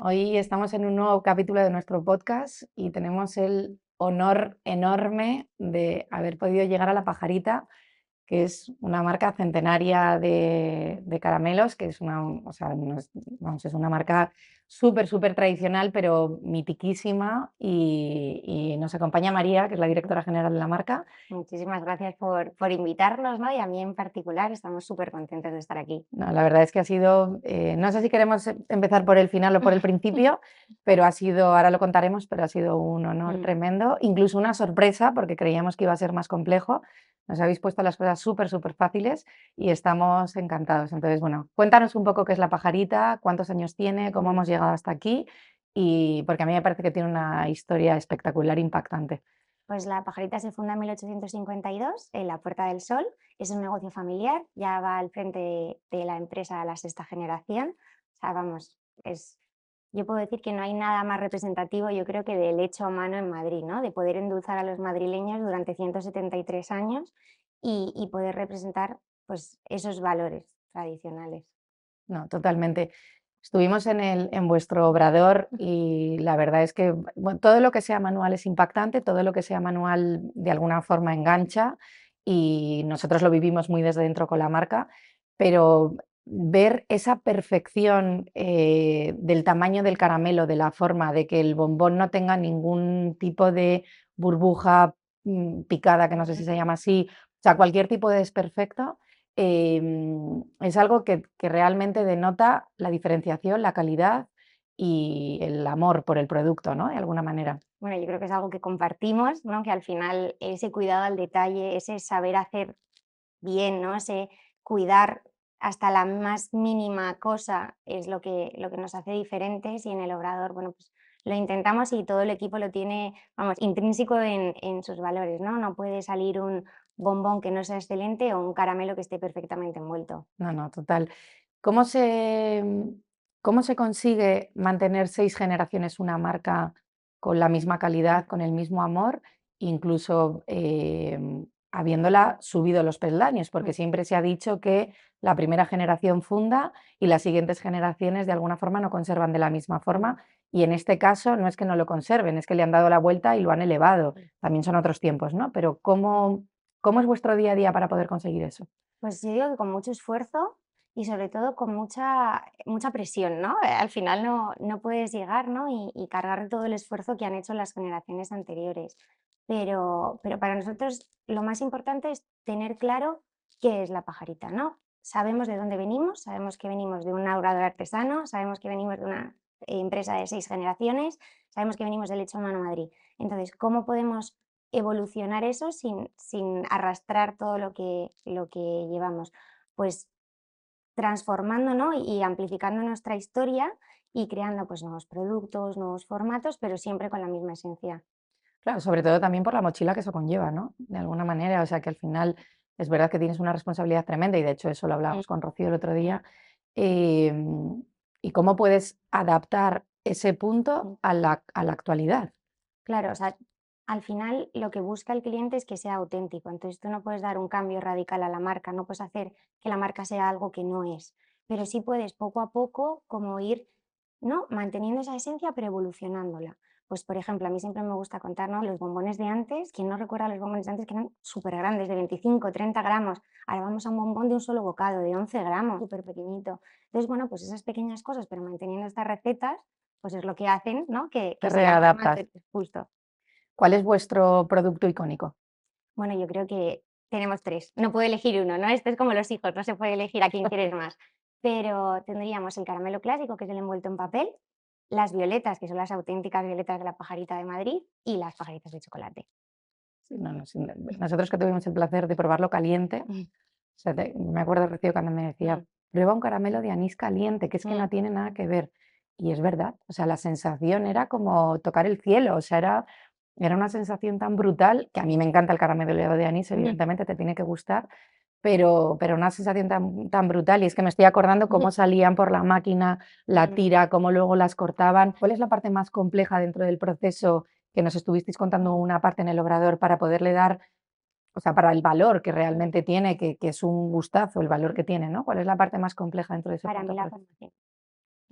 Hoy estamos en un nuevo capítulo de nuestro podcast y tenemos el honor enorme de haber podido llegar a La Pajarita, que es una marca centenaria de caramelos, que es una, o sea, vamos, es una marca súper, súper tradicional, pero mitiquísima. Y nos acompaña María, que es la directora general de la marca. Muchísimas gracias por invitarnos, ¿no? Y a mí en particular, estamos súper contentos de estar aquí. No, la verdad es que ha sido, no sé si queremos empezar por el final o por el principio, pero ha sido, ahora lo contaremos, pero ha sido un honor Mm. tremendo, incluso una sorpresa, porque creíamos que iba a ser más complejo. Nos habéis puesto las cosas súper, súper fáciles y estamos encantados. Entonces, bueno, cuéntanos un poco qué es La Pajarita, cuántos años tiene, cómo Mm. hemos llegado hasta aquí, y porque a mí me parece que tiene una historia espectacular, impactante. Pues La Pajarita se funda en 1852 en la Puerta del Sol. Es un negocio familiar, ya va al frente de la empresa a la sexta generación. O sea, vamos, yo puedo decir que no hay nada más representativo, yo creo, que del hecho a mano en Madrid, ¿no? De poder endulzar a los madrileños durante 173 años y poder representar, pues, esos valores tradicionales. No, totalmente. Estuvimos en vuestro obrador y la verdad es que bueno, todo lo que sea manual es impactante, todo lo que sea manual de alguna forma engancha y nosotros lo vivimos muy desde dentro con la marca, pero ver esa perfección del tamaño del caramelo, de la forma, de que el bombón no tenga ningún tipo de burbuja picada, que no sé si se llama así, o sea, cualquier tipo de desperfecto. Es algo que realmente denota la diferenciación, la calidad y el amor por el producto, ¿no? De alguna manera. Bueno, yo creo que es algo que compartimos, ¿no? Que al final ese cuidado al detalle, ese saber hacer bien, ¿no? Ese cuidar hasta la más mínima cosa es lo que nos hace diferentes y en el Obrador, bueno, pues lo intentamos y todo el equipo lo tiene, vamos, intrínseco en sus valores, ¿no? No puede salir un bombón que no sea excelente o un caramelo que esté perfectamente envuelto. No, no, total. ¿Cómo cómo se consigue mantener 6 generaciones una marca con la misma calidad, con el mismo amor, incluso, habiéndola subido los peldaños? Porque Mm. siempre se ha dicho que la primera generación funda y las siguientes generaciones de alguna forma no conservan de la misma forma, y en este caso no es que no lo conserven, es que le han dado la vuelta y lo han elevado. También son otros tiempos, ¿no? Pero ¿cómo es vuestro día a día para poder conseguir eso? Pues yo digo que con mucho esfuerzo y sobre todo con mucha presión, ¿no? Al final no puedes llegar, ¿no? Y cargar todo el esfuerzo que han hecho las generaciones anteriores. Pero para nosotros lo más importante es tener claro qué es La Pajarita, ¿no? Sabemos de dónde venimos, sabemos que venimos de un aurador artesano, sabemos que venimos de una empresa de 6 generaciones, sabemos que venimos del Hecho a Mano Madrid. Entonces, ¿cómo podemos evolucionar eso sin arrastrar todo lo que llevamos? Pues transformando, ¿no? Y amplificando nuestra historia y creando pues nuevos productos, nuevos formatos, pero siempre con la misma esencia. Claro, sobre todo también por la mochila que eso conlleva, ¿no? De alguna manera, o sea, que al final es verdad que tienes una responsabilidad tremenda y de hecho eso lo Mm. hablábamos con Rocío el otro día. em, y cómo puedes adaptar ese punto Mm. a la actualidad. Claro, o sea, al final lo que busca el cliente es que sea auténtico. Entonces tú no puedes dar un cambio radical a la marca, no puedes hacer que la marca sea algo que no es, pero sí puedes poco a poco como ir, ¿no? Manteniendo esa esencia, pero evolucionándola. Pues, por ejemplo, a mí siempre me gusta contar, ¿no? Los bombones de antes, ¿quién no recuerda los bombones de antes que eran súper grandes, de 25, 30 gramos? Ahora vamos a un bombón de un solo bocado, de 11 gramos, súper pequeñito. Entonces, bueno, pues esas pequeñas cosas, pero manteniendo estas recetas, pues es lo que hacen, ¿no? Que Te sigan readaptas. formando justo. ¿Cuál es vuestro producto icónico? Bueno, yo creo que tenemos 3. No puedo elegir uno, ¿no? Esto es como los hijos, no se puede elegir a quién quieres más. Pero tendríamos el caramelo clásico, que es el envuelto en papel, las violetas, que son las auténticas violetas de la Pajarita de Madrid, y las pajaritas de chocolate. Sí, no, no, sí, nosotros que tuvimos el placer de probarlo caliente, Mm. o sea, me acuerdo Rocío cuando me decía, Mm. prueba un caramelo de anís caliente, que es que Mm. no tiene nada que ver. Y es verdad, o sea, la sensación era como tocar el cielo, o sea, era una sensación tan brutal, que a mí me encanta el caramelo de anís, Mm. evidentemente te tiene que gustar, pero una sensación tan brutal. Y es que me estoy acordando cómo salían por la máquina la Mm. tira, cómo luego las cortaban. ¿Cuál es la parte más compleja dentro del proceso que nos estuvisteis contando Mm. una parte en el obrador para poderle dar, o sea, para el valor que realmente tiene, que es un gustazo el valor que tiene, ¿no? ¿Cuál es la parte más compleja dentro de ese Para mí la proceso? formación.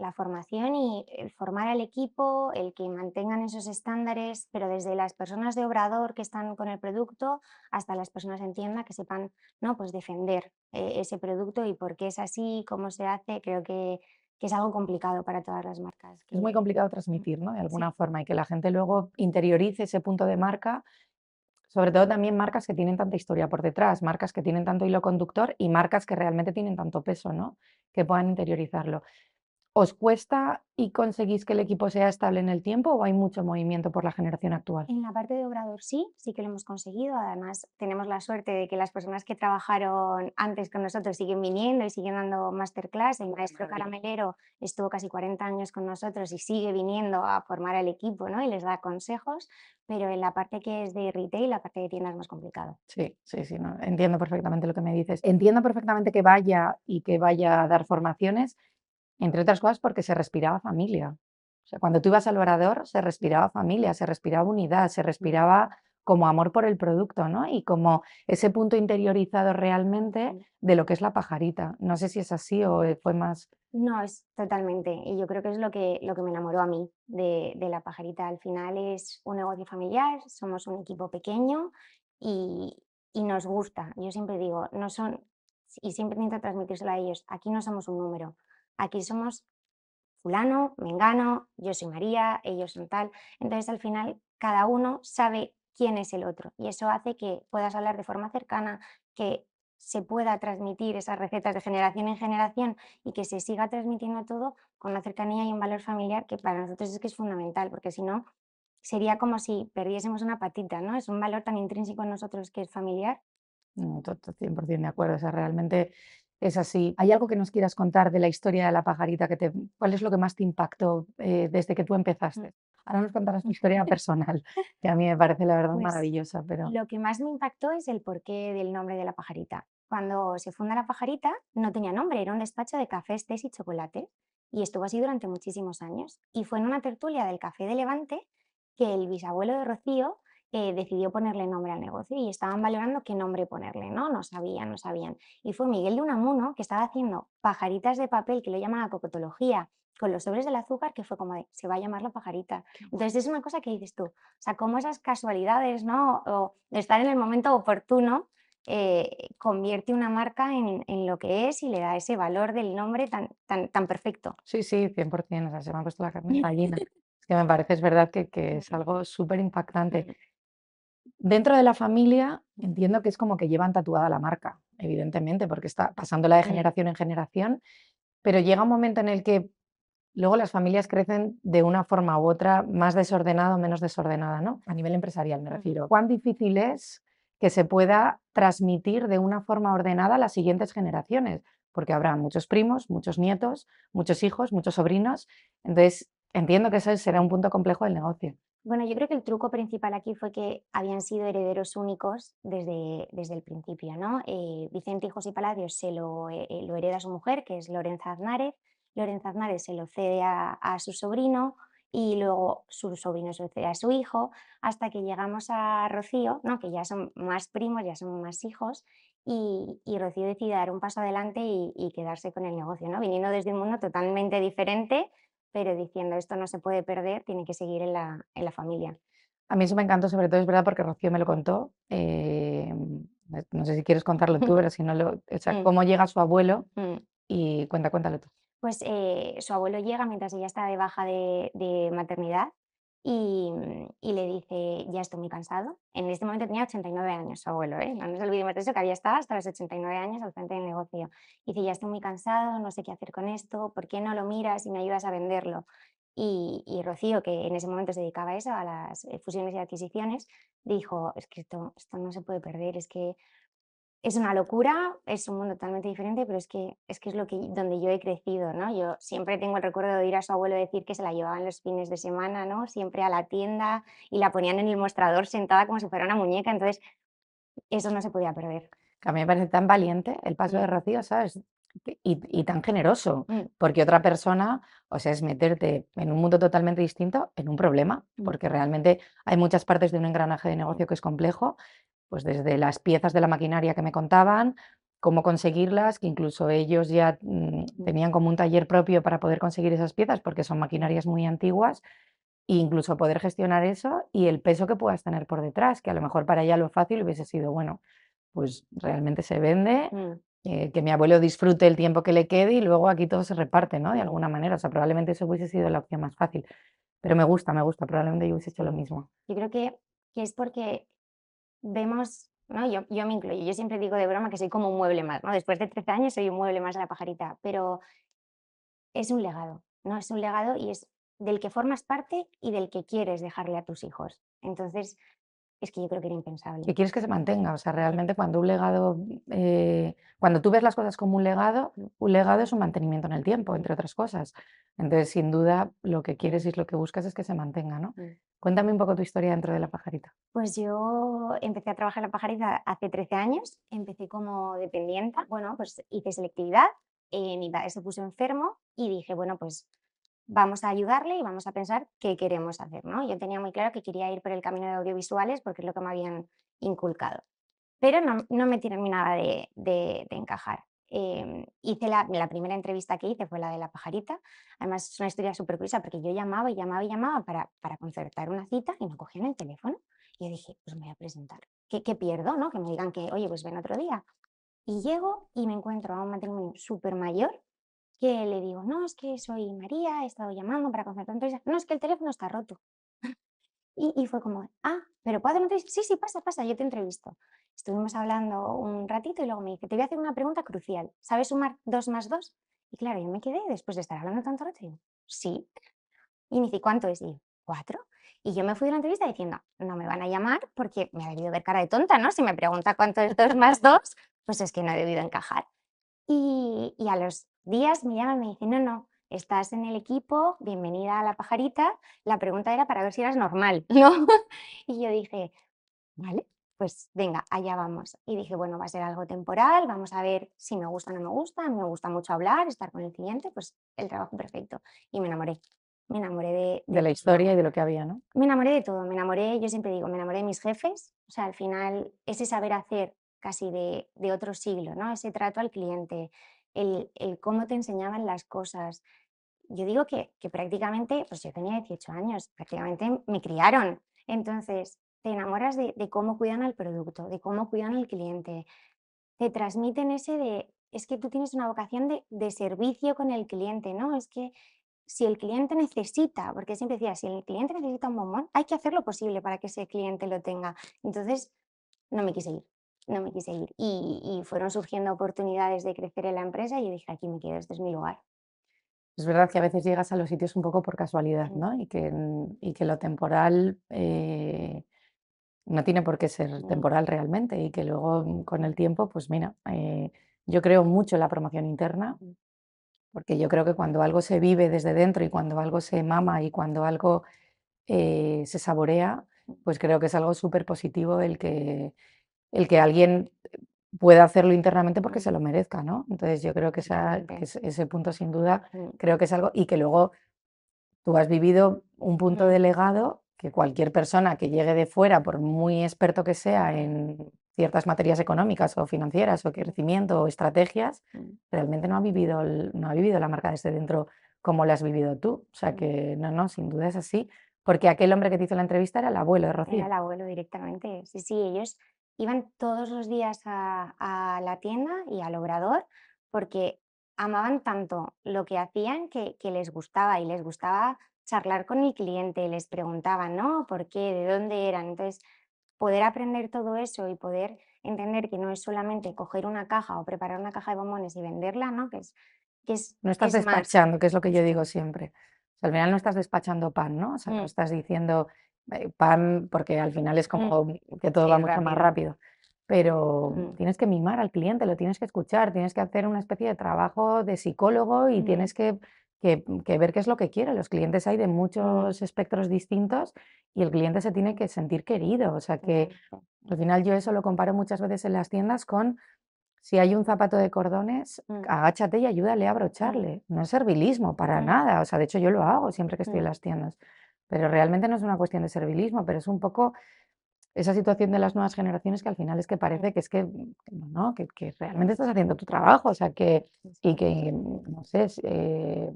la formación y el formar al equipo, el que mantengan esos estándares, pero desde las personas de obrador que están con el producto hasta las personas en tienda que sepan, ¿no? Pues defender ese producto y por qué es así, cómo se hace, creo que es algo complicado para todas las marcas. Es muy complicado transmitir, ¿no? De Sí, alguna forma y que la gente luego interiorice ese punto de marca, sobre todo también marcas que tienen tanta historia por detrás, marcas que tienen tanto hilo conductor y marcas que realmente tienen tanto peso, ¿no? Que puedan interiorizarlo. ¿Os cuesta y conseguís que el equipo sea estable en el tiempo o hay mucho movimiento por la generación actual? en la parte de obrador sí, sí que lo hemos conseguido. Además, tenemos la suerte de que las personas que trabajaron antes con nosotros siguen viniendo y siguen dando masterclass. El maestro Maravilla. caramelero estuvo casi 40 años con nosotros y sigue viniendo a formar al equipo, ¿no? Y les da consejos, pero en la parte que es de retail, la parte de tienda es más complicado. Sí, sí, sí, no, entiendo perfectamente lo que me dices. Entiendo perfectamente que vaya y que vaya a dar formaciones, entre otras cosas porque se respiraba familia. O sea, cuando tú ibas al Orador se respiraba familia, se respiraba unidad, se respiraba como amor por el producto, ¿no? Y como ese punto interiorizado realmente Mm. de lo que es la pajarita. No sé si es así o fue más... No, es totalmente. Y yo creo que es lo que me enamoró a mí de la pajarita. Al final es un negocio familiar, somos un equipo pequeño y nos gusta. Yo siempre digo, no son, y siempre intento transmitírselo a ellos, aquí no somos un número, aquí somos fulano, mengano, yo soy María, ellos son tal. Entonces al final cada uno sabe quién es el otro y eso hace que puedas hablar de forma cercana, que se pueda transmitir esas recetas de generación en generación y que se siga transmitiendo todo con una cercanía y un valor familiar que para nosotros es que es fundamental, porque si no sería como si perdiésemos una patita, ¿no? Es un valor tan intrínseco en nosotros que es familiar. 100% de acuerdo, o sea, realmente es así. ¿Hay algo que nos quieras contar de la historia de la pajarita? ¿Cuál es lo que más te impactó desde que tú Mm. empezaste? Ahora nos contarás tu historia personal, que a mí me parece la verdad Pues maravillosa, pero lo que más me impactó es el porqué del nombre de la pajarita. Cuando se funda la pajarita no tenía nombre, era un despacho de cafés, tés y chocolates. Y estuvo así durante muchísimos años. Y fue en una tertulia del Café de Levante que el bisabuelo de Rocío decidió ponerle nombre al negocio y estaban valorando qué nombre ponerle, ¿no? No sabían, no sabían. Y fue Miguel de Unamuno que estaba haciendo pajaritas de papel, que lo llamaba cocotología, con los sobres del azúcar, que fue como de, se va a llamar la pajarita. Entonces es una cosa que dices tú, o sea, cómo esas casualidades, ¿no? O de estar en el momento oportuno, convierte una marca en lo que es y le da ese valor del nombre tan perfecto. sí, sí, 100%, o sea, se me ha puesto la carne de gallina. Es que me parece, es verdad que es algo súper impactante. Mm, Dentro de la familia entiendo que es como que llevan tatuada la marca, evidentemente, porque está pasándola de mm, generación en generación, pero llega un momento en el que luego las familias crecen de una forma u otra, más desordenada o menos desordenada, ¿no? A nivel empresarial me ujú. refiero. ¿Cuán difícil es que se pueda transmitir de una forma ordenada a las siguientes generaciones? Porque habrá muchos primos, muchos nietos, muchos hijos, muchos sobrinos. Entonces, entiendo que ese será un punto complejo del negocio. Bueno, yo creo que el truco principal aquí fue que habían sido herederos únicos desde el principio, ¿no? Vicente Hijos y Palacios lo hereda su mujer, que es Lorenza Aznárez. Lorenza Aznárez se lo cede a su sobrino y luego su sobrino se lo cede a su hijo, hasta que llegamos a Rocío, ¿no? Que ya son más primos, ya son más hijos, y Rocío decide dar un paso adelante y quedarse con el negocio, ¿no? Viniendo desde un mundo totalmente diferente, pero diciendo esto no se puede perder, tiene que seguir en la familia. A mí eso me encantó, sobre todo es verdad porque Rocío me lo contó. No sé si quieres contarlo tú, pero si no, o sea, Mm, cómo llega su abuelo mm. y cuéntalo tú. Pues su abuelo llega mientras ella está de baja de maternidad y le dice, ya estoy muy cansado. En este momento tenía 89 años su abuelo, ¿eh? No nos olvidemos de eso, que había estado hasta los 89 años al frente del negocio. Dice, ya estoy muy cansado, no sé qué hacer con esto, ¿por qué no lo miras y me ayudas a venderlo? Y Rocío, que en ese momento se dedicaba a eso, a las fusiones y adquisiciones, dijo, es que esto no se puede perder, es que es una locura, es un mundo totalmente diferente, pero es que es lo que donde yo he crecido, ¿no? Yo siempre tengo el recuerdo de oír a su abuelo decir que se la llevaban los fines de semana, ¿no? Siempre a la tienda y la ponían en el mostrador sentada como si fuera una muñeca, entonces eso no se podía perder. Que a mí me parece tan valiente el paso de Mm, Rocío, ¿sabes? Y tan generoso, mm, porque otra persona, o sea, es meterte en un mundo totalmente distinto, en un problema, mm, porque realmente hay muchas partes de un engranaje de negocio que es complejo, pues desde las piezas de la maquinaria que me contaban, cómo conseguirlas, que incluso ellos ya tenían como un taller propio para poder conseguir esas piezas, porque son maquinarias muy antiguas, e incluso poder gestionar eso y el peso que puedas tener por detrás, que a lo mejor para ella lo fácil hubiese sido, bueno, pues realmente se vende, mm, que mi abuelo disfrute el tiempo que le quede y luego aquí todo se reparte, ¿no? De mm, alguna manera, o sea, probablemente eso hubiese sido la opción más fácil, pero me gusta, probablemente yo hubiese hecho lo sí. mismo. Yo creo que es porque vemos, ¿no? Yo me incluyo, yo siempre digo de broma que soy como un mueble más, ¿no? Después de 13 años soy un mueble más de la pajarita, pero es un legado, ¿no? Es un legado y es del que formas parte y del que quieres dejarle a tus hijos. Entonces, es que yo creo que era impensable. Que quieres que se mantenga, o sea, Mm, realmente cuando un legado, cuando tú ves las cosas como un legado es un mantenimiento en el tiempo, mm, entre otras cosas. Entonces, sin duda, lo que quieres y lo que buscas es que se mantenga, ¿no? mm. Cuéntame un poco tu historia dentro de La Pajarita. Pues yo empecé a trabajar en la pajarita hace 13 años, empecé como dependienta, bueno, pues hice selectividad, mi padre se puso enfermo y dije, bueno, pues vamos a ayudarle y vamos a pensar qué queremos hacer, ¿no? Yo tenía muy claro que quería ir por el camino de audiovisuales porque es lo que me habían inculcado, pero no me terminaba de encajar. Hice la primera entrevista que hice fue la de la pajarita, además es una historia súper curiosa porque yo llamaba y llamaba y llamaba para concertar una cita y no cogían el teléfono. Y yo dije, pues me voy a presentar. ¿Qué pierdo, no? Que me digan que, oye, pues ven otro día. Y llego y me encuentro a un matrimonio súper mayor que le digo, no, es que soy María, he estado llamando para concertar una entrevista. No, es que el teléfono está roto. Y fue como, ¿pero puedo hacer una entrevista? Sí, sí, pasa, pasa, yo te entrevisto. Estuvimos hablando un ratito y luego me dice, te voy a hacer una pregunta crucial. ¿Sabes sumar 2 más 2? Y claro, yo me quedé después de estar hablando tanto rato y digo, sí. Y me dice, ¿cuánto es? Y yo, 4. Y yo me fui de la entrevista diciendo, no me van a llamar porque me ha debido ver cara de tonta, ¿no? Si me pregunta cuánto es 2 más 2, pues es que no he debido encajar. Y a los días me llaman y me dicen, no, no, estás en el equipo, bienvenida a la pajarita. La pregunta era para ver si eras normal, ¿no? Y yo dije, vale, pues venga, allá vamos. Y dije, bueno, va a ser algo temporal, vamos a ver si me gusta o no me gusta. Me gusta mucho hablar, estar con el cliente, pues el trabajo perfecto. Y me enamoré. Me enamoré De de la todo. historia y de lo que había, ¿no? Me enamoré de todo, me enamoré, yo siempre digo, me enamoré de mis jefes, o sea, al final ese saber hacer casi de otro siglo, ¿no? Ese trato al cliente, el cómo te enseñaban las cosas. Yo digo que prácticamente, pues yo tenía 18 años, prácticamente me criaron. Entonces, te enamoras de cómo cuidan al producto, de cómo cuidan al cliente, te transmiten ese es que tú tienes una vocación de servicio con el cliente, ¿no? Es que si el cliente necesita, porque siempre decía, si el cliente necesita un bombón, hay que hacer lo posible para que ese cliente lo tenga. Entonces, no me quise ir, no me quise ir. Y fueron surgiendo oportunidades de crecer en la empresa y yo dije, aquí me quedo, este es mi lugar. Es verdad que a veces llegas a los sitios un poco por casualidad, Mm, ¿no? Y que lo temporal, no tiene por qué ser mm, temporal realmente y que luego, con el tiempo, pues mira, yo creo mucho en la promoción interna, mm, porque yo creo que cuando algo se vive desde dentro y cuando algo se mama y cuando algo, se saborea, mm, pues creo que es algo súper positivo el que alguien pueda hacerlo internamente porque mm, se lo merezca, ¿no? Entonces yo creo que totalmente. ese punto sin duda Mm, creo que es algo y que luego tú has vivido un punto mm, de legado que cualquier persona que llegue de fuera, por muy experto que sea en ciertas materias económicas o financieras o crecimiento o estrategias, mm, realmente no ha vivido la marca desde dentro como la has vivido tú. O sea mm. que no, no, sin duda es así. Porque aquel hombre que te hizo la entrevista era el abuelo de Era Rocío. el abuelo directamente. Sí, sí, ellos iban todos los días a la tienda y al obrador porque amaban tanto lo que hacían que les gustaba y les gustaba charlar con el cliente, les preguntaban, ¿no? ¿Por qué? ¿De dónde eran? Entonces, poder aprender todo eso y poder entender que no es solamente coger una caja o preparar una caja de bombones y venderla, ¿no? Que es, No estás es más, despachando, que es lo que yo digo justo. siempre. O sea, al final no estás despachando pan, ¿no? O sea, no Mm, estás diciendo pan porque al final es mm, como que todo sí, va mucho más rápido. rápido. Pero Mm, tienes que mimar al cliente, lo tienes que escuchar, tienes que hacer una especie de trabajo de psicólogo y mm, tienes que ver qué es lo que quiere. Los clientes hay de mm, muchos espectros distintos y el cliente se tiene que sentir querido. O sea que totalmente. al final yo eso lo comparo muchas veces en las tiendas con si hay un zapato de cordones, Mm, agáchate y ayúdale a mm, abrocharle. No es servilismo para mm. nada. O sea, de hecho, yo lo hago siempre que estoy en Mm, las tiendas. Pero realmente no es una cuestión de servilismo, pero es un poco esa situación de las nuevas generaciones que al final es que Mm, parece que es que no, que realmente estás haciendo tu trabajo, o sea, sí, sí. y que, no sé,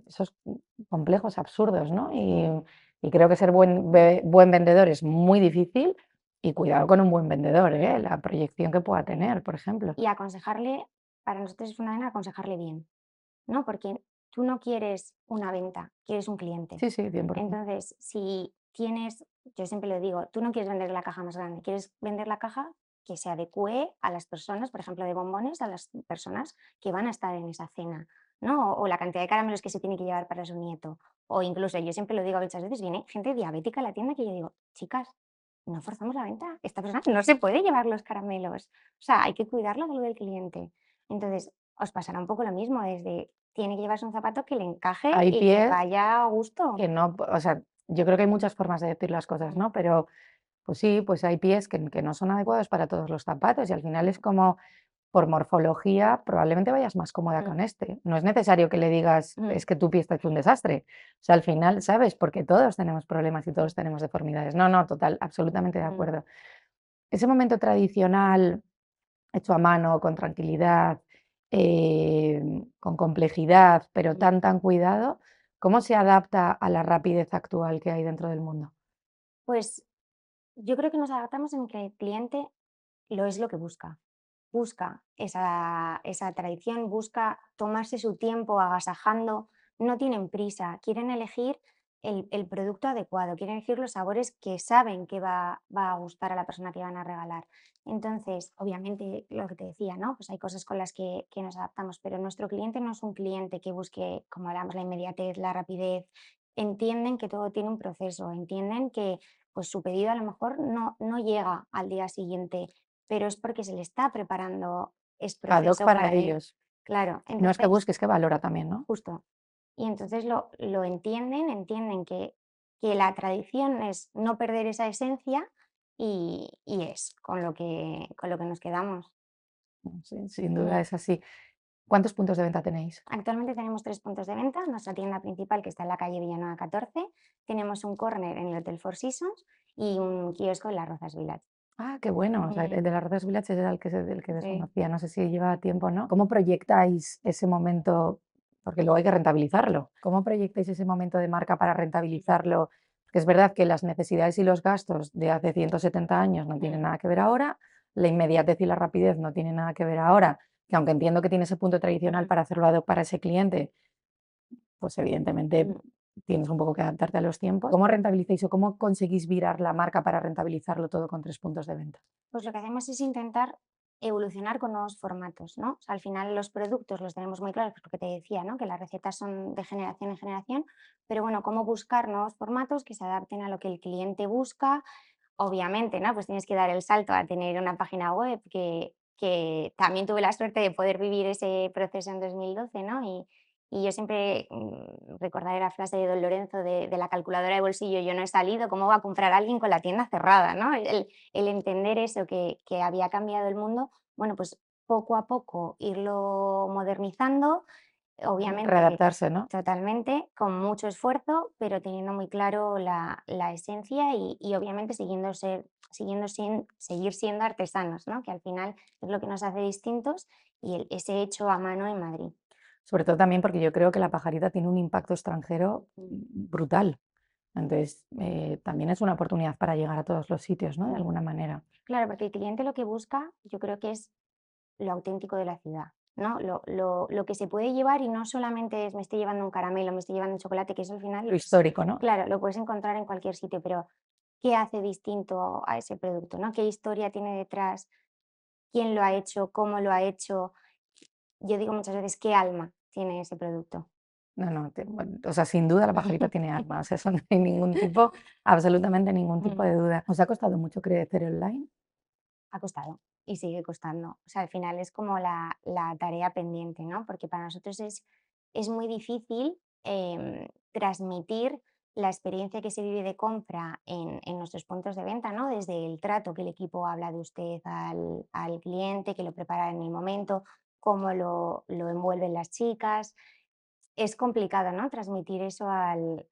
esos complejos absurdos, ¿no? Y creo que ser buen vendedor es muy difícil y cuidado con un buen vendedor, ¿eh? La proyección que pueda tener, por ejemplo. Y aconsejarle, para nosotros es fundamental aconsejarle bien, ¿no? Porque tú no quieres una venta, quieres un cliente. Sí, sí, 100%. Entonces, si tienes, yo siempre lo digo, tú no quieres vender la caja más grande, quieres vender la caja que se adecue a las personas, por ejemplo, de bombones, a las personas que van a estar en esa cena, ¿no? O la cantidad de caramelos que se tiene que llevar para su nieto. O incluso, yo siempre lo digo muchas veces, viene gente diabética a la tienda que yo digo, chicas, no forzamos la venta, esta persona no se puede llevar los caramelos. O sea, hay que cuidar la salud del cliente. Entonces, os pasará un poco lo mismo, desde tiene que llevarse un zapato que le encaje Hay y que pies vaya a gusto. que no, o sea, yo creo que hay muchas formas de decir las cosas, Mm, ¿no? Pero pues sí, pues hay pies que no son adecuados para todos los zapatos y al final es mm, como por morfología probablemente vayas más cómoda mm, con este. No es necesario que le digas, mm, es que tu pie está hecho un desastre. O sea, al final, ¿sabes? Porque todos tenemos problemas y mm, todos tenemos deformidades. No, no, total, absolutamente de mm, acuerdo. Ese momento tradicional, hecho a mano, con tranquilidad, con complejidad, pero mm. tan cuidado, ¿cómo se adapta a la rapidez actual que hay dentro del mundo? Pues yo creo que nos adaptamos en que el cliente lo es lo que busca. Busca esa tradición, busca tomarse su tiempo agasajando, no tienen prisa, quieren elegir el producto adecuado, quieren elegir los sabores que saben que va a gustar a la persona que van a regalar. Entonces, obviamente, lo que te decía, ¿no? Pues hay cosas con las que nos adaptamos, pero nuestro cliente no es un cliente que busque, como hablamos, la inmediatez, la rapidez. Entienden que todo tiene un proceso, entienden que pues su pedido a lo mejor no llega al día siguiente, pero es porque se le está preparando, es Ad hoc proceso para para él. ellos. Claro, Y no es que entonces, busque, es que valora también, ¿no? justo. Y entonces lo entienden, entienden que la tradición es no perder esa esencia y es con lo que nos quedamos. Sí, sin Mm. duda es así. ¿Cuántos puntos de venta tenéis? Actualmente tenemos 3 puntos de venta. Nuestra tienda principal, que está en la calle Villanueva 14. Tenemos un corner en el Hotel Four Seasons y un kiosco en las Rozas Village. Ah, qué bueno. O sea, Mm, el de las Rosas Village era el que sí. desconocía. No sé si lleva tiempo o no. ¿Cómo proyectáis ese momento? Porque luego hay que rentabilizarlo. ¿Cómo proyectáis ese momento de marca para rentabilizarlo? Que es verdad que las necesidades y los gastos de hace 170 años no tienen Mm, nada que ver ahora, la inmediatez y la rapidez no tienen nada que ver ahora, que aunque entiendo que tiene ese punto tradicional mm, para hacerlo ad hoc para ese cliente, pues evidentemente mm. tienes un poco que adaptarte a los tiempos. ¿Cómo rentabilizáis o cómo conseguís virar la marca para rentabilizarlo todo con 3 puntos de venta? Pues lo que hacemos es intentar evolucionar con nuevos formatos, ¿no? O sea, al final los productos los tenemos muy claros, porque te decía, ¿no? Que las recetas son de generación en generación, pero bueno, cómo buscar nuevos formatos que se adapten a lo que el cliente busca. Obviamente, ¿no? Pues tienes que dar el salto a tener una página web que también tuve la suerte de poder vivir ese proceso en 2012, ¿no? Y yo siempre recordaré la frase de Don Lorenzo de la calculadora de bolsillo, yo no he salido, ¿cómo va a comprar alguien con la tienda cerrada? ¿No? El entender eso, que había cambiado el mundo, bueno, pues poco a poco irlo modernizando, obviamente Readaptarse, ¿no? totalmente, con mucho esfuerzo, pero teniendo muy claro la esencia y obviamente seguir siendo artesanos, ¿no? Que al final es lo que nos hace distintos y ese hecho a mano en Madrid. Sobre todo también porque yo creo que la pajarita tiene un impacto extranjero Mm, brutal. Entonces, también es una oportunidad para llegar a todos los sitios, ¿no? De mm. alguna manera. Claro, porque el cliente lo que busca, yo creo que es lo auténtico de la ciudad, ¿no? Lo que se puede llevar y no solamente es me estoy llevando un caramelo, me estoy llevando un chocolate, que eso al Lo final, pues, histórico, ¿no? claro, lo puedes encontrar en cualquier sitio, pero ¿qué hace distinto a ese producto, ¿no? ¿Qué historia tiene detrás? ¿Quién lo ha hecho? ¿Cómo lo ha hecho? Yo digo muchas veces, ¿qué alma tiene ese producto? No, no, bueno, o sea, sin duda la pajarita tiene alma, o sea, eso no hay ningún tipo, absolutamente ningún tipo Mm, de duda. ¿Os ha costado mucho crecer online? ha costado y sigue costando. O sea, al final es como la tarea pendiente, ¿no? Porque para nosotros es muy difícil transmitir la experiencia que se vive de compra en nuestros puntos de venta, ¿no? Desde el trato que el equipo habla de usted al cliente, que lo prepara en el momento, cómo lo envuelven las chicas. Es complicado, ¿no? Transmitir eso al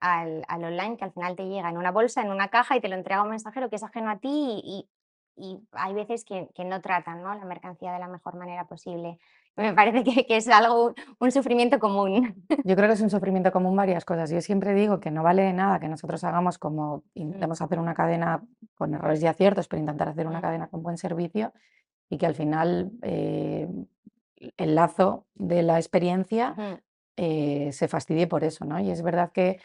online, que al final te llega en una bolsa, en una caja y te lo entrega un mensajero que es ajeno a ti y hay veces que no tratan, ¿no?, la mercancía de la mejor manera posible. Me parece que es algo, un sufrimiento común. Yo creo que es un sufrimiento común varias cosas. Yo siempre digo que no vale de nada que nosotros hagamos como Mm, intentemos hacer una cadena con errores y aciertos, pero intentar hacer una mm, cadena con buen servicio y que al final el lazo de la experiencia mm, se fastidie por eso, ¿no? Y es verdad que,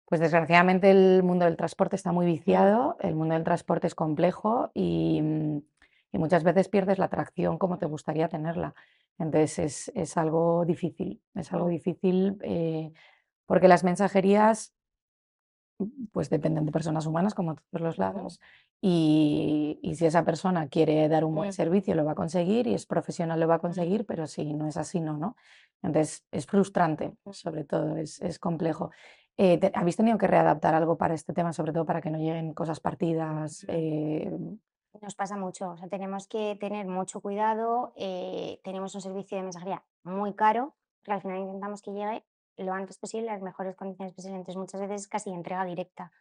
pues desgraciadamente el mundo del transporte está muy mm, viciado, el mundo del transporte es complejo y muchas veces pierdes la atracción como te gustaría tenerla. Entonces es algo mm, difícil porque las mensajerías pues dependen de personas humanas como todos los mm, lados y si esa persona quiere dar un buen mm, servicio lo va a conseguir y es profesional lo va a mm, conseguir, pero si no es así, no, ¿no? Entonces es frustrante, mm, sobre todo, es complejo. ¿Habéis tenido que readaptar algo para este tema, sobre todo para que no lleguen cosas partidas? mm. Nos pasa mucho, o sea, tenemos que tener mucho cuidado, tenemos un servicio de mensajería muy caro, porque al final intentamos que llegue lo antes posible, en las mejores condiciones posibles, entonces muchas veces es casi entrega directa.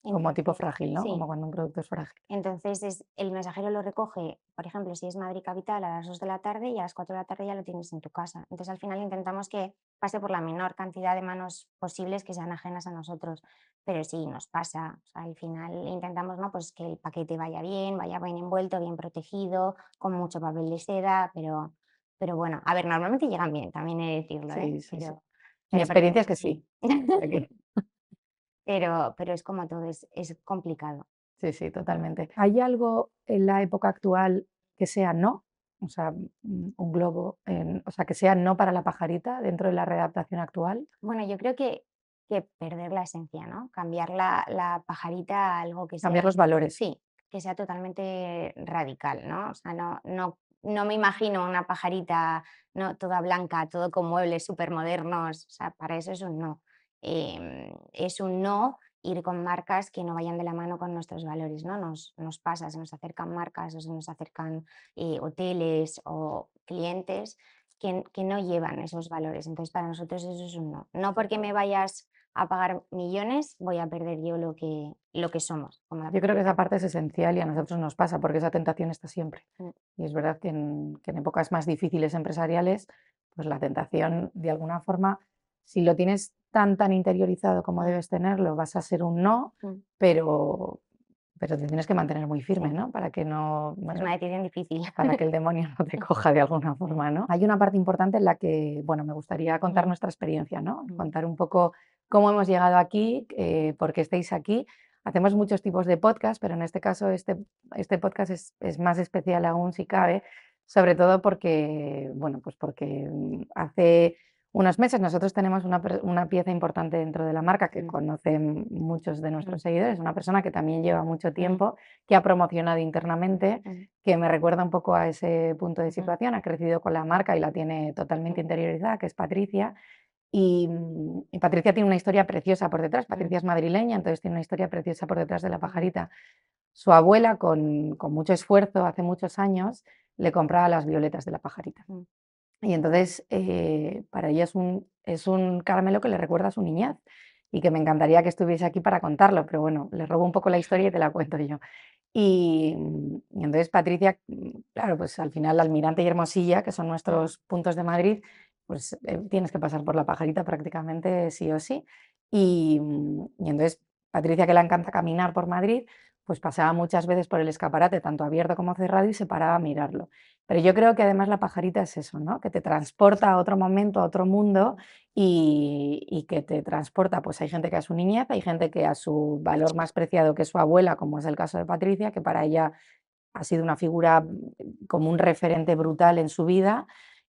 Como tipo Entonces, frágil, ¿no? Como sí, cuando un producto es frágil. entonces el mensajero lo recoge, por ejemplo, si es Madrid capital a las 2 de la tarde y a las 4 de la tarde ya lo tienes en tu casa. Entonces al final intentamos que pase por la menor cantidad de manos posibles que sean ajenas a nosotros. Pero sí, nos pasa. O sea, al final intentamos, ¿no?, pues que el paquete vaya bien envuelto, bien protegido, con mucho papel de seda, pero bueno, a ver, normalmente llegan bien, también he de decirlo, ¿eh? Sí, sí, sí. Mi Pero porque experiencia es que sí. sí. O sea que Pero es como todo, es complicado. sí, sí, totalmente. ¿Hay algo en la época actual que sea no? O sea, un globo, o sea, que sea no para la pajarita dentro de la readaptación actual. Bueno, yo creo que perder la esencia, ¿no? Cambiar la pajarita a algo que Cambiar sea, los valores. sí, que sea totalmente radical, ¿no? O sea, no me imagino una pajarita, ¿no?, toda blanca, todo con muebles súper modernos. O sea, para eso es un no. Es un no ir con marcas que no vayan de la mano con nuestros valores, ¿no? Nos pasa, se nos acercan marcas o se nos acercan hoteles o clientes que no llevan esos valores. Entonces, para nosotros eso es un no. No porque me vayas a pagar millones, voy a perder yo lo que somos, como la Yo creo que esa pajarita. parte es esencial y a nosotros nos pasa porque esa tentación está siempre. Mm, Y es verdad que en épocas más difíciles empresariales, pues la tentación, de alguna forma, si lo tienes tan interiorizado como mm, debes tenerlo, vas a ser un no, mm, pero, pero te tienes que mantener muy firme, sí, ¿no? Para que no, es bueno, una decisión difícil. para que el demonio no te coja de alguna forma, ¿no? Hay una parte importante en la que, bueno, me gustaría contar Ujú, nuestra experiencia, ¿no? mm, Contar un poco cómo hemos llegado aquí, por qué estáis aquí. Hacemos muchos tipos de podcast, pero en este caso este podcast es más especial aún si cabe, sobre todo porque, bueno, pues porque hace unos meses nosotros tenemos una pieza importante dentro de la marca que mm, conocen muchos de mm, nuestros seguidores, una persona que también lleva mucho mm, tiempo, que ha promocionado internamente, mm, que me recuerda un poco a ese punto de ujú, situación, ha crecido con la marca y la tiene totalmente mm, interiorizada, que es Patricia. Y Patricia tiene una historia preciosa por detrás. mm, Patricia es madrileña, entonces tiene una historia preciosa por detrás de la ujú, pajarita. Su abuela, con mucho esfuerzo, hace muchos años, le compraba las violetas de la pajarita. mm, Y entonces, para ella es un caramelo que le recuerda a su niñez y que me encantaría que estuviese aquí para contarlo, pero bueno, le robo un poco la historia y te la cuento yo. Y entonces Patricia, claro, pues al final Almirante y Hermosilla, que son mm, nuestros puntos de Madrid, pues tienes que pasar por la pajarita prácticamente sí o sí. Y entonces Patricia, que le encanta caminar por Madrid, pues pasaba muchas veces por el escaparate, tanto abierto como cerrado, y se paraba a mirarlo. Pero yo creo que además la pajarita es eso, ¿no? Que te transporta a otro momento, a otro mundo y que te transporta, pues hay gente que a su niñez, hay gente que a su valor más preciado, que es su abuela, como es el caso de Patricia, que para ella ha sido una figura como un referente brutal en su vida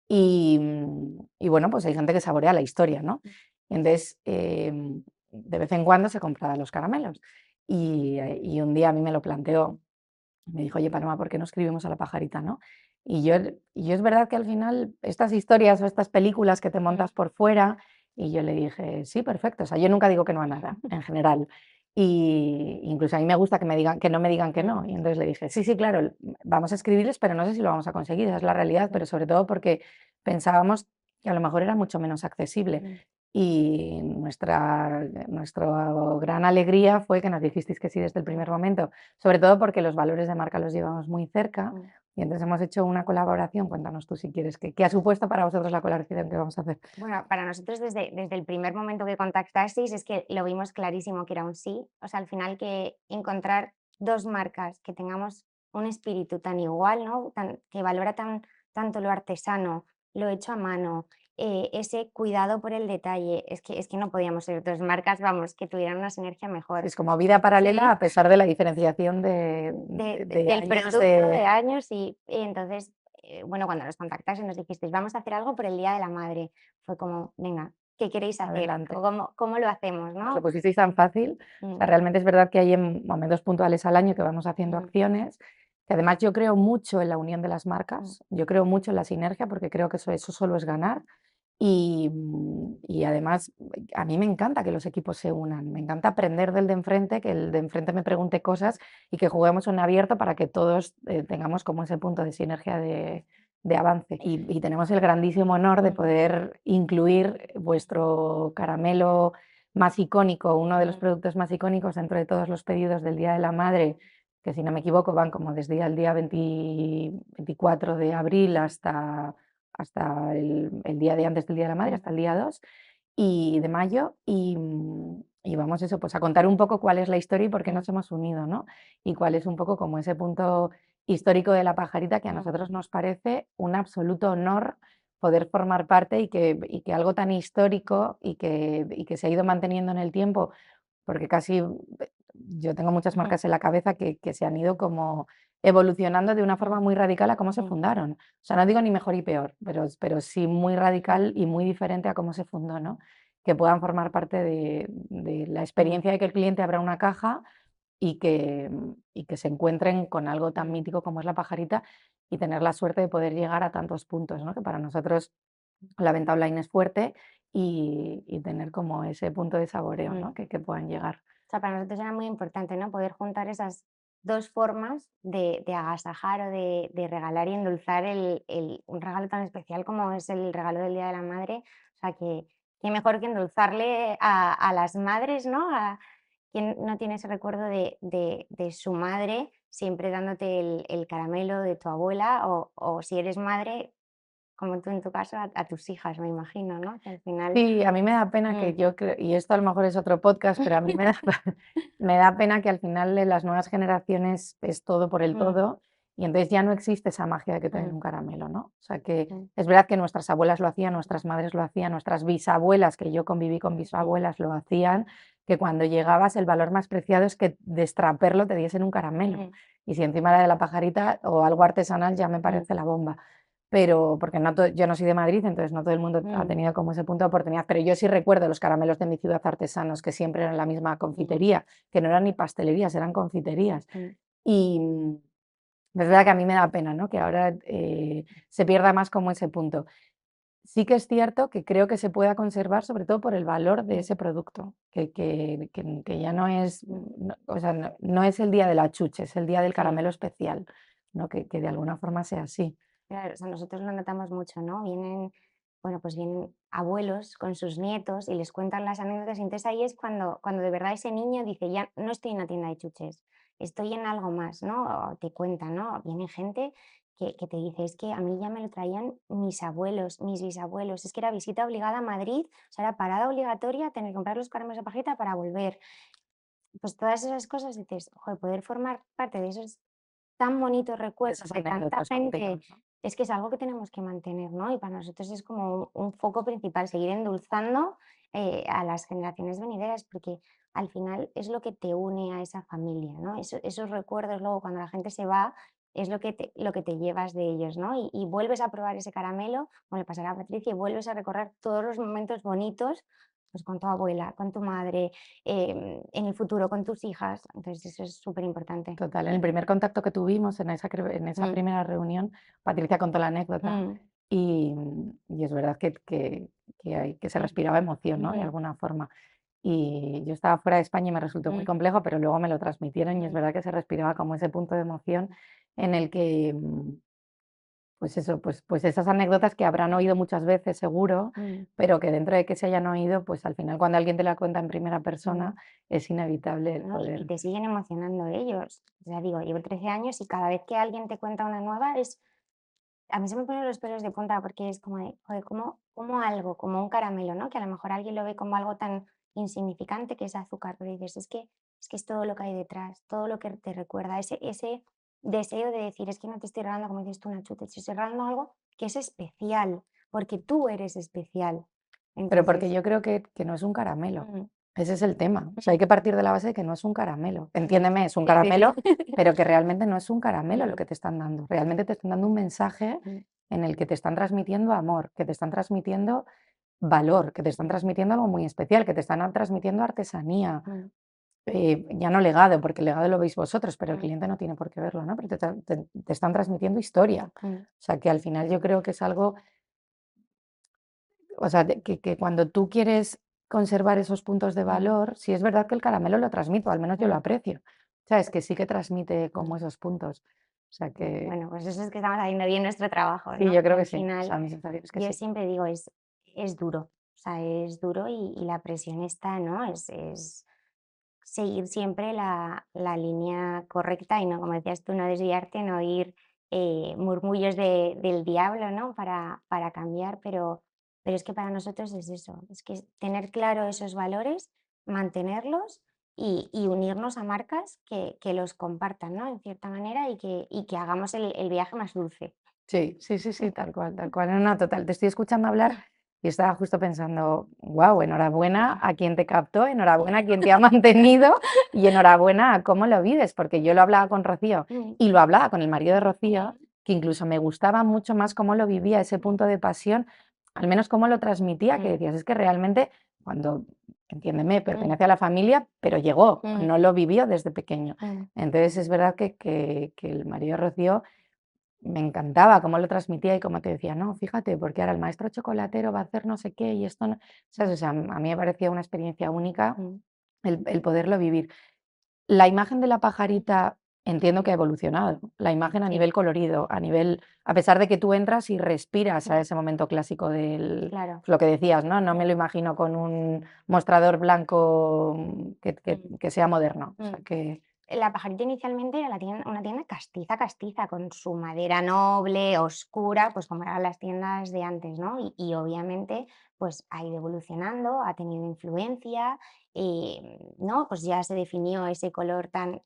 y bueno, pues hay gente que saborea la historia, ¿no? Y entonces, de vez en cuando se compraba los caramelos y un día a mí me lo planteó, me dijo: "Oye, Paloma, ¿por qué no escribimos a la pajarita?", ¿no? Y yo es verdad que al final estas historias o estas películas que te mm, montas por fuera, y yo le dije: "Sí, perfecto", o sea, yo nunca digo que no a nada, en general. Y incluso a mí me gusta que me digan que no me digan que mm, no. Y entonces le dije: "Sí, sí, claro, vamos a escribirles, pero no sé si lo vamos a conseguir, esa es la realidad", pero sobre todo porque pensábamos que a lo mejor era mucho menos accesible. mm, y nuestra gran alegría fue que nos dijisteis que sí desde el primer momento, sobre todo porque los valores de marca los llevamos muy cerca mm. y entonces hemos hecho una colaboración. Cuéntanos tú si quieres, ¿qué ha supuesto para vosotros la colaboración que vamos a hacer? Bueno, para nosotros desde el primer momento que contactasteis es que lo vimos clarísimo que era un sí. O sea, al final que encontrar 2 marcas que tengamos un espíritu tan igual, ¿no? Que valora tanto lo artesano, lo hecho a mano, ese cuidado por el detalle. Es que no podíamos ser 2 marcas, vamos, que tuvieran una sinergia Sí, mejor. es como vida paralela a Sí, pesar de la diferenciación de de del años producto de de años y entonces, bueno, cuando nos contactaste y nos dijisteis: "Vamos a hacer algo por el Día de la Madre", fue como: "Venga, ¿qué queréis hacer? adelante. ¿O cómo lo hacemos?", Nos lo ¿no? pusisteis tan fácil. O Mm, sea, realmente es verdad que hay en momentos puntuales al año que vamos haciendo mm, acciones, que además yo creo mucho en la unión de las mm, marcas, yo creo mucho en la sinergia, porque creo que eso solo es ganar. Y además, a mí me encanta que los equipos se unan, me encanta aprender del de enfrente, que el de enfrente me pregunte cosas y que juguemos en abierto para que todos tengamos como ese punto de sinergia de avance. Y tenemos el grandísimo honor de mm, poder incluir vuestro caramelo más icónico, uno de los mm, productos más icónicos dentro de todos los pedidos del Día de la Madre, que si no me equivoco van como desde el día 24 de abril hasta el día de antes del Día de la Madre, mm, hasta el día 2 de mayo, y vamos eso, pues a contar un poco cuál es la historia y por qué mm, nos hemos unido, ¿no? Y cuál es un poco como ese punto histórico de la pajarita que a mm, nosotros nos parece un absoluto honor poder formar parte y que algo tan histórico y que se ha ido manteniendo en el tiempo, porque casi yo tengo muchas mm, marcas en la cabeza que se han ido como evolucionando de una forma muy radical a cómo se mm, fundaron. O sea, no digo ni mejor y peor, pero sí muy radical y muy diferente a cómo se fundó, ¿no? Que puedan formar parte de la mm, experiencia de que el cliente abra una caja y que se encuentren con algo tan mm, mítico como es la pajarita y tener la suerte de poder llegar a tantos puntos, ¿no? Que para nosotros la venta online es fuerte y tener como ese punto de saboreo, mm. ¿no? Que puedan llegar. O sea, para nosotros era muy importante, ¿no? Poder juntar esas 2 formas de agasajar o de regalar y endulzar un regalo tan especial como es el regalo del Día de la Madre. O sea, que mejor que endulzarle a las madres, ¿no? A quien no tiene ese recuerdo de su madre siempre dándote el caramelo de tu abuela o si eres madre, como tú en tu caso, a tus hijas, me imagino, ¿no? Que al final Sí, a mí me da pena mm, que yo creo, y esto a lo mejor es otro podcast, pero a mí me da, me da pena que al final de las nuevas generaciones es todo por el mm, todo y entonces ya no existe esa magia de que te den mm, un caramelo, ¿no? O sea que mm, es verdad que nuestras abuelas lo hacían, nuestras madres lo hacían, nuestras bisabuelas, que yo conviví con mm, bisabuelas, lo hacían, que cuando llegabas el valor más preciado es que de extraperlo te diesen un caramelo. mm, Y si encima era de la pajarita o algo artesanal ya me mm, parece la bomba. Pero porque no to yo no soy de Madrid, entonces no todo el mundo ha mm. tenido como ese punto de oportunidad, pero yo sí recuerdo los caramelos de mi ciudad artesanos, que siempre eran la misma Mm, confitería, que no eran ni pastelerías, eran confiterías. mm, Y, es verdad que a mí me da pena, ¿no?, que ahora, se pierda más como ese punto. Sí que es cierto que creo que se pueda conservar, sobre todo por el valor de mm, ese producto, que ya no es, mm. o sea, no es el día de la chuche, es el día del Sí, caramelo especial, ¿no?, que de alguna forma sea así. claro, o sea, nosotros lo notamos mucho, ¿no? Vienen, bueno, pues vienen abuelos con sus nietos y les cuentan las anécdotas, y entonces ahí es cuando de verdad ese niño dice, ya no estoy en una tienda de chuches, estoy en algo más, ¿no? O te cuentan, ¿no? Viene gente que te dice, es que a mí ya me lo traían mis abuelos, mis bisabuelos, es que era visita obligada a Madrid, o sea, era parada obligatoria tener que comprar los caramelos de pajita para volver. Pues todas esas cosas dices, joder, poder formar parte de esos tan bonitos De recuerdos esas de tanta anécdotas gente, contigo, ¿no? es que es algo que tenemos que mantener, ¿no? Y para nosotros es como un foco principal, seguir endulzando a las generaciones venideras, porque al final es lo que te une a esa familia, ¿no? Esos recuerdos luego cuando la gente se va es lo que te llevas de ellos, ¿no? Y vuelves a probar ese caramelo, como le pasará a Patricia, y vuelves a recorrer todos los momentos bonitos, pues con tu abuela, con tu madre, en el futuro con tus hijas. Entonces eso es súper importante. Total, en el primer contacto que tuvimos en esa Mm, primera reunión, Patricia contó la anécdota mm, y es verdad que se mm, respiraba emoción, ¿no? De mm, alguna forma. Y yo estaba fuera de España y me resultó muy mm, complejo, pero luego me lo transmitieron y es mm, verdad que se respiraba como ese punto de emoción en el que, pues eso, pues esas anécdotas que habrán oído muchas veces seguro, Mm, pero que dentro de que se hayan oído, pues al final cuando alguien te la cuenta en primera persona mm. es inevitable el ¿No? Y poder. te siguen emocionando ellos. O sea, digo, llevo 13 años y cada vez que alguien te cuenta una nueva es, a mí se me ponen los pelos de punta porque es como de, joder, como algo, como un caramelo, ¿no? Que a lo mejor alguien lo ve como algo tan insignificante que es azúcar, pero dices, es que es todo lo que hay detrás, todo lo que te recuerda, ese deseo de decir, es que no te estoy regalando, como dices tú, una chute, te estoy regalando algo que es especial, porque tú eres especial. Pero porque Entonces, yo creo que no es un caramelo. mm, Ese es el tema. O sea, hay mm, que partir de la base de que no es un caramelo. mm, Entiéndeme, es un sí, sí, sí. caramelo, pero que realmente no es un caramelo lo Mm, que te están dando. Realmente te están dando un mensaje mm, en el que te están transmitiendo amor, que te están transmitiendo valor, que te están mm, transmitiendo algo muy especial, que te están transmitiendo artesanía, mm, ya no legado, porque el legado lo veis vosotros, pero el mm, cliente no tiene por qué verlo, ¿no? Pero te están transmitiendo historia. mm, O sea, que al final yo creo que es algo, o sea, que cuando tú quieres conservar esos puntos de mm, valor, sí es verdad que el caramelo lo transmite, o al menos yo lo mm, aprecio. ¿Sabes? Que sí que transmite como mm. esos puntos. O sea que Bueno, pues eso es que estamos haciendo bien nuestro trabajo, sí, ¿no? yo Y creo que al sí. O final, sea, mi sensación es que yo sí. siempre digo, es duro, o sea, es duro y la presión está, ¿no? Es seguir siempre la línea correcta y no, como decías tú, no desviarte, no oír murmullos del diablo, ¿no? Para cambiar, pero es que para nosotros es eso, es que tener claro esos valores, mantenerlos y unirnos a marcas que los compartan, ¿no? En cierta manera y que hagamos el viaje más dulce. Sí, sí, sí, sí, tal cual, tal cual. No, no, total. Te estoy escuchando hablar y estaba justo pensando, wow, enhorabuena a quien te captó, enhorabuena a quien te ha mantenido y enhorabuena a cómo lo vives, porque yo lo hablaba con Rocío Mm, y lo hablaba con el marido de Rocío, que incluso me gustaba mucho más cómo lo vivía, ese punto de pasión, al menos cómo lo transmitía, que mm, decías, es que realmente cuando, entiéndeme, mm, pertenece a la familia, pero llegó, mm, no lo vivió desde pequeño. mm, Entonces es verdad que el marido de Rocío me encantaba cómo lo transmitía y cómo te decía: "No, fíjate, porque ahora el maestro chocolatero va a hacer no sé qué y esto no", ¿sabes? O sea, a mí me parecía una experiencia única mm, el poderlo vivir. La imagen de la pajarita entiendo que ha evolucionado. La imagen a sí, nivel colorido, a nivel a pesar de que tú entras y respiras a mm, ese momento clásico del claro. pues lo que decías, ¿no? No me lo imagino con un mostrador blanco, Mm, que sea moderno. O sea mm. que La Pajarita inicialmente era una tienda castiza, castiza, con su madera noble, oscura, pues como eran las tiendas de antes, ¿no? Y obviamente, pues ha ido evolucionando, ha tenido influencia, ¿no? Pues ya se definió ese color tan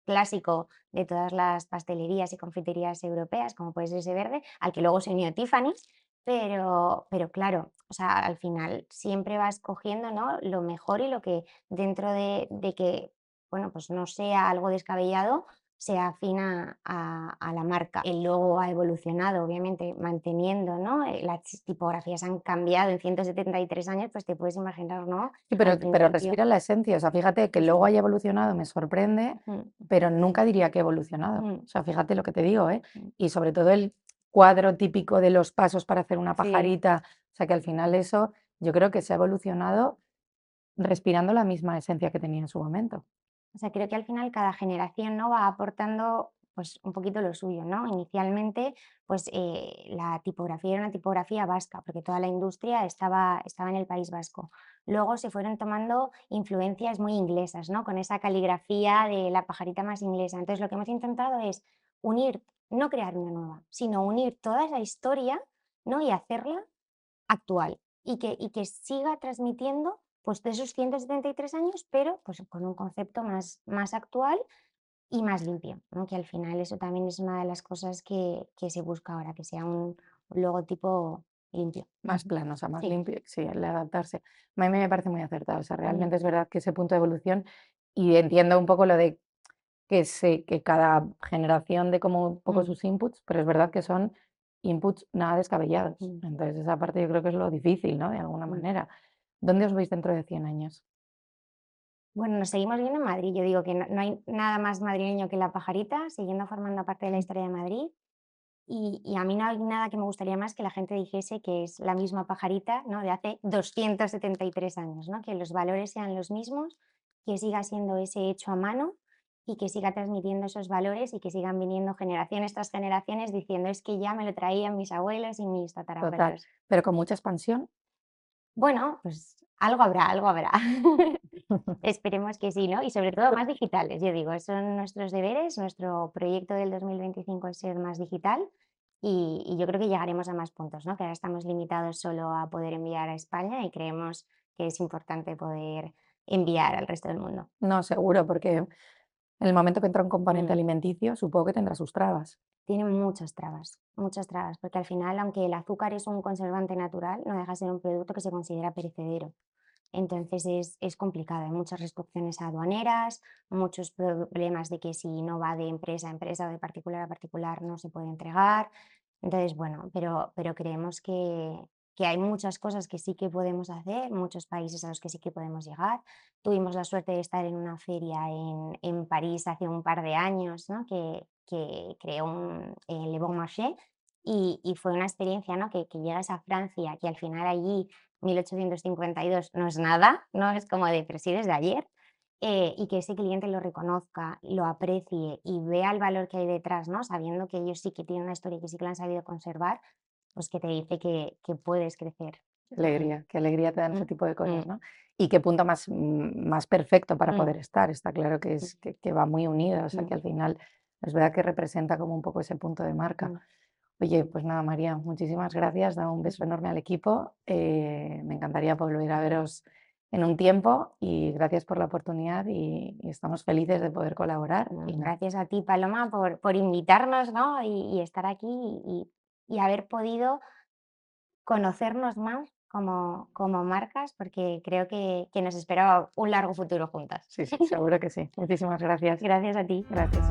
clásico de todas las pastelerías y confiterías europeas, como puede ser ese verde, al que luego se unió Tiffany's, pero claro, o sea, al final siempre vas cogiendo, ¿no? Lo mejor y lo que dentro de que bueno, pues no sea algo descabellado, se afina a la marca. El logo ha evolucionado, obviamente, manteniendo, ¿no? Las tipografías han cambiado en 173 años, pues te puedes imaginar, ¿no? sí, Al pero principio, respira la esencia. O sea, fíjate que sí, luego sí. haya evolucionado me sorprende, Mm, pero nunca diría que ha evolucionado. mm, O sea, fíjate lo que te digo, ¿eh? mm. Y sobre todo el cuadro típico de los pasos para hacer una Sí. pajarita. O sea, que al final eso yo creo que se ha evolucionado respirando la misma esencia que tenía en su momento. O sea, creo que al final cada generación, ¿no? Va aportando pues un poquito lo suyo, ¿no? Inicialmente, pues la tipografía era una tipografía vasca, porque toda la industria estaba en el País Vasco. Luego se fueron tomando influencias muy inglesas, ¿no? Con esa caligrafía de la pajarita más inglesa. Entonces, lo que hemos intentado es unir, no crear una nueva, sino unir toda esa historia, ¿no? Y hacerla actual y que siga transmitiendo pues de esos 173 años, pero pues con un concepto más actual y más limpio, ¿no? Que al final eso también es una de las cosas que se busca ahora, que sea un logotipo limpio. Más plano, o sea, más Sí. limpio, sí, el adaptarse. A mí me parece muy acertado. O sea, Mm, realmente es verdad que ese punto de evolución y entiendo un poco lo de que cada generación dé como un poco mm, sus inputs, pero es verdad que son inputs nada descabellados. mm, Entonces, esa parte yo creo que es lo difícil, ¿no? De alguna mm. manera. ¿Dónde os veis dentro de 100 años? Bueno, nos seguimos viendo en Madrid. Yo digo que no hay nada más madrileño que la pajarita, siguiendo formando parte de la historia de Madrid. Y a mí no hay nada que me gustaría más que la gente dijese que es la misma pajarita, ¿no? De hace 273 años, ¿no? Que los valores sean los mismos, que siga siendo ese hecho a mano y que siga transmitiendo esos valores y que sigan viniendo generaciones tras generaciones diciendo es que ya me lo traían mis abuelos y mis Total, tatarabuelos. pero con mucha expansión. Bueno, pues algo habrá, algo habrá. Esperemos que sí, ¿no? Y sobre todo más digitales, yo digo, son nuestros deberes, nuestro proyecto del 2025 es ser más digital y yo creo que llegaremos a más puntos, ¿no? Que ahora estamos limitados solo a poder enviar a España y creemos que es importante poder enviar al resto del mundo. No, seguro, porque en el momento que entra un componente Mm. alimenticio, supongo que tendrá sus trabas. Tiene muchas trabas, porque al final, aunque el azúcar es un conservante natural, no deja de ser un producto que se considera perecedero. Entonces es complicado, hay muchas restricciones aduaneras, muchos problemas de que si no va de empresa a empresa o de particular a particular no se puede entregar. Entonces, bueno, pero creemos que hay muchas cosas que sí que podemos hacer, muchos países a los que sí que podemos llegar. Tuvimos la suerte de estar en una feria en París hace un par de años, ¿no? Que creó Le Bon Marché y fue una experiencia, ¿no? Que llegas a Francia, que al final allí 1852 no es nada, ¿no? Es como de, pero sí desde ayer, y que ese cliente lo reconozca, lo aprecie y vea el valor que hay detrás, ¿no? Sabiendo que ellos sí que tienen una historia y que sí que la han sabido conservar, pues que te dice que puedes crecer. Mm, Qué alegría te dan ese mm, tipo de cosas, mm, ¿no? Y qué punto más, más perfecto para mm, poder estar. Está claro que, mm, que va muy unido, o sea mm, que al final es verdad que representa como un poco ese punto de marca. mm, Oye, pues nada, María, muchísimas gracias. Da un beso enorme al equipo. Me encantaría volver a veros en un tiempo y gracias por la oportunidad y estamos felices de poder colaborar. Y nada, Gracias a ti, Paloma, por invitarnos, ¿no? Y estar aquí y haber podido conocernos más como marcas, porque creo que nos esperaba un largo futuro juntas. sí, sí, seguro que sí. Muchísimas gracias. Gracias a ti. Gracias.